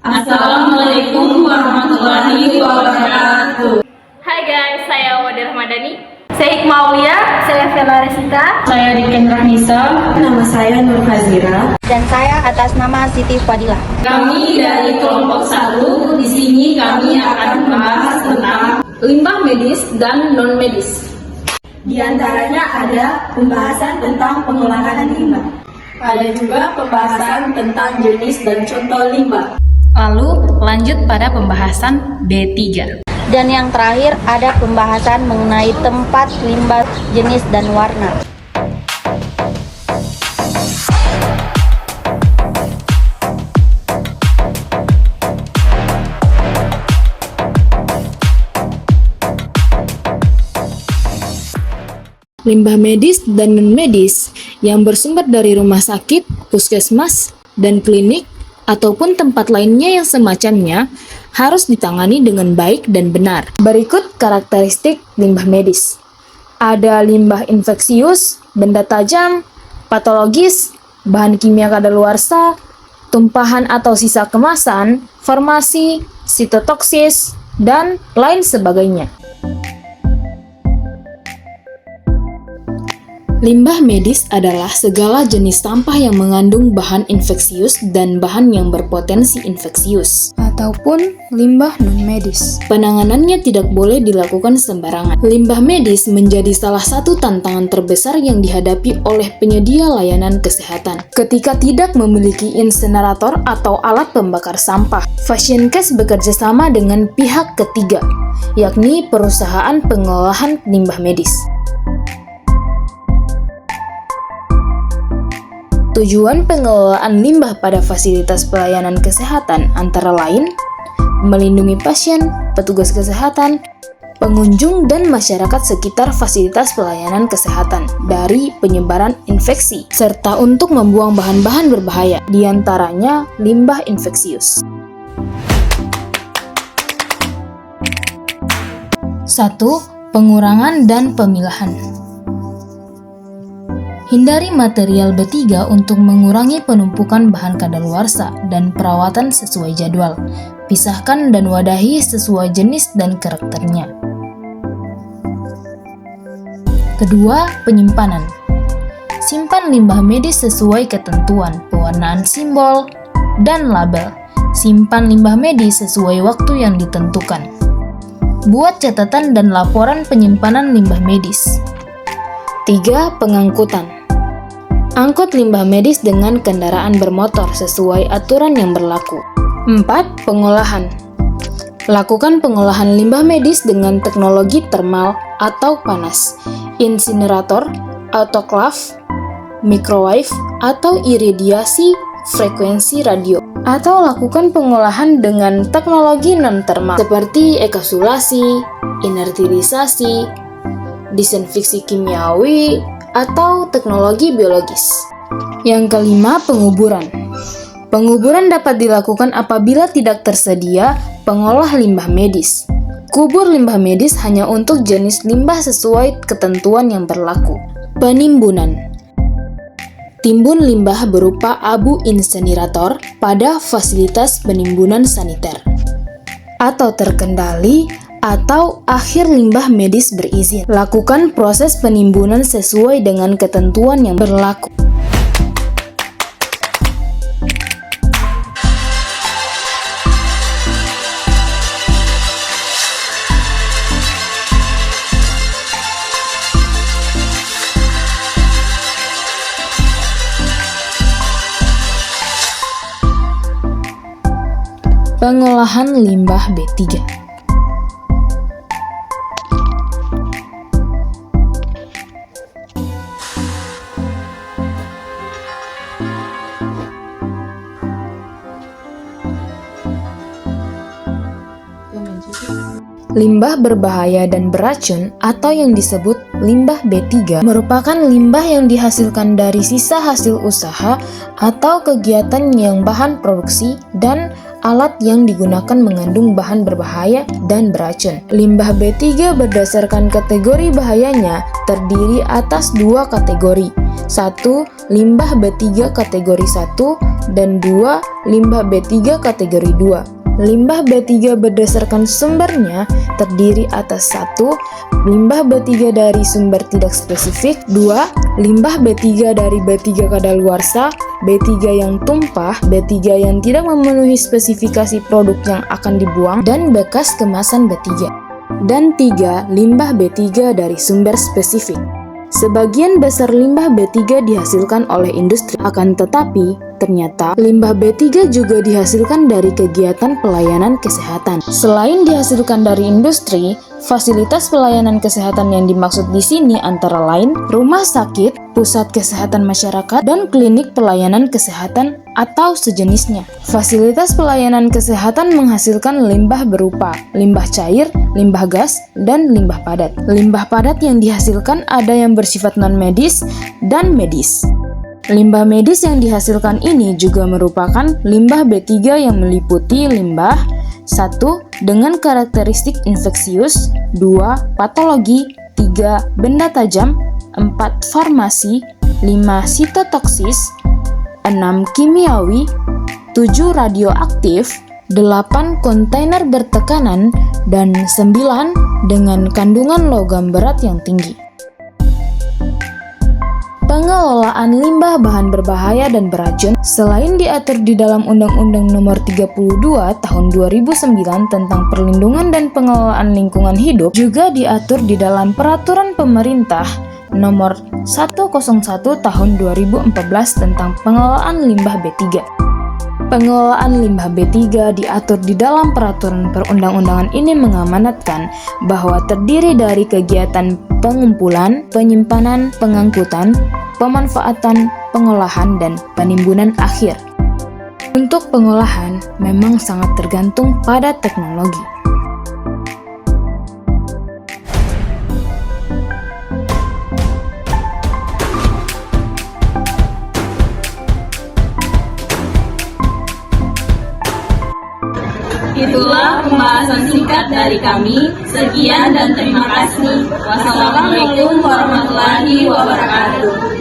Assalamualaikum warahmatullahi wabarakatuh. Hai guys, saya Wadi Rahmadani. Saya Hikmah Aulia. Saya Vela Resita. Saya Diken Rahmisa. Nama saya Nur Hazira. Dan saya atas nama Siti Fadilah. Kami dari kelompok 1. Di sini kami akan membahas tentang limbah medis dan non medis. Di antaranya ada pembahasan tentang pengolahan limbah. Ada juga pembahasan tentang jenis dan contoh limbah. Lalu lanjut pada pembahasan B3. Dan yang terakhir ada pembahasan mengenai tempat limbah, jenis, dan warna. Limbah medis dan non-medis yang bersumber dari rumah sakit, puskesmas, dan klinik, ataupun tempat lainnya yang semacamnya harus ditangani dengan baik dan benar. Berikut karakteristik limbah medis. Ada limbah infeksius, benda tajam, patologis, bahan kimia kadaluarsa, tumpahan atau sisa kemasan, farmasi, sitotoksis, dan lain sebagainya. Limbah medis adalah segala jenis sampah yang mengandung bahan infeksius dan bahan yang berpotensi infeksius, ataupun limbah non-medis. Penanganannya tidak boleh dilakukan sembarangan. Limbah medis menjadi salah satu tantangan terbesar yang dihadapi oleh penyedia layanan kesehatan. Ketika tidak memiliki insinerator atau alat pembakar sampah, Fashioncase bekerja sama dengan pihak ketiga, yakni perusahaan pengolahan limbah medis. Tujuan pengelolaan limbah pada fasilitas pelayanan kesehatan antara lain melindungi pasien, petugas kesehatan, pengunjung, dan masyarakat sekitar fasilitas pelayanan kesehatan dari penyebaran infeksi, serta untuk membuang bahan-bahan berbahaya, diantaranya limbah infeksius. 1. Pengurangan dan pemilahan. Hindari material B3 untuk mengurangi penumpukan bahan kadaluarsa dan perawatan sesuai jadwal. Pisahkan dan wadahi sesuai jenis dan karakternya. Kedua, penyimpanan. Simpan limbah medis sesuai ketentuan, pewarnaan simbol, dan label. Simpan limbah medis sesuai waktu yang ditentukan. Buat catatan dan laporan penyimpanan limbah medis. 3. Pengangkutan. Angkut limbah medis dengan kendaraan bermotor sesuai aturan yang berlaku. 4. Pengolahan. Lakukan pengolahan limbah medis dengan teknologi termal atau panas, insinerator, autoclave, microwave, atau iridiasi frekuensi radio. Atau lakukan pengolahan dengan teknologi non-termal seperti ekapsulasi, inertilisasi, disinfeksi kimiawi, atau teknologi biologis. Yang kelima, penguburan. Penguburan dapat dilakukan apabila tidak tersedia pengolah limbah medis. Kubur limbah medis hanya untuk jenis limbah sesuai ketentuan yang berlaku. Penimbunan. Timbun limbah berupa abu insinerator pada fasilitas penimbunan saniter atau terkendali atau akhir limbah medis berizin. Lakukan proses penimbunan sesuai dengan ketentuan yang berlaku. Pengolahan limbah B3. Limbah berbahaya dan beracun atau yang disebut limbah B3 merupakan limbah yang dihasilkan dari sisa hasil usaha atau kegiatan yang bahan produksi dan alat yang digunakan mengandung bahan berbahaya dan beracun. Limbah B3 berdasarkan kategori bahayanya terdiri atas 2 kategori. 1. Limbah B3 kategori 1 dan 2. Limbah B3 kategori 2. Limbah B3 berdasarkan sumbernya terdiri atas 1. Limbah B3 dari sumber tidak spesifik, 2. Limbah B3 dari B3 kadaluarsa, B3 yang tumpah, B3 yang tidak memenuhi spesifikasi produk yang akan dibuang, dan bekas kemasan B3. Dan 3. Limbah B3 dari sumber spesifik. Sebagian besar limbah B3 dihasilkan oleh industri, akan tetapi ternyata limbah B3 juga dihasilkan dari kegiatan pelayanan kesehatan. Selain dihasilkan dari industri, fasilitas pelayanan kesehatan yang dimaksud di sini antara lain rumah sakit, pusat kesehatan masyarakat, dan klinik pelayanan kesehatan atau sejenisnya. Fasilitas pelayanan kesehatan menghasilkan limbah berupa limbah cair, limbah gas, dan limbah padat. Limbah padat yang dihasilkan ada yang bersifat non-medis dan medis. Limbah medis yang dihasilkan ini juga merupakan limbah B3 yang meliputi limbah 1. Dengan karakteristik infeksius, 2. Patologi, 3. Benda tajam, 4. Farmasi, 5. Sitotoksis, 6. Kimiawi, 7. Radioaktif, 8. Kontainer bertekanan, dan 9. Dengan kandungan logam berat yang tinggi. Pengelolaan limbah bahan berbahaya dan beracun selain diatur di dalam Undang-Undang Nomor 32 Tahun 2009 tentang Perlindungan dan Pengelolaan Lingkungan Hidup, juga diatur di dalam Peraturan Pemerintah Nomor 101 Tahun 2014 tentang Pengelolaan Limbah B3. Pengelolaan limbah B3 diatur di dalam peraturan perundang-undangan ini mengamanatkan bahwa terdiri dari kegiatan pengumpulan, penyimpanan, pengangkutan, pemanfaatan, pengolahan, dan penimbunan akhir. Untuk pengolahan memang sangat tergantung pada teknologi. Itulah pembahasan singkat dari kami. Sekian dan terima kasih. Wassalamualaikum warahmatullahi wabarakatuh.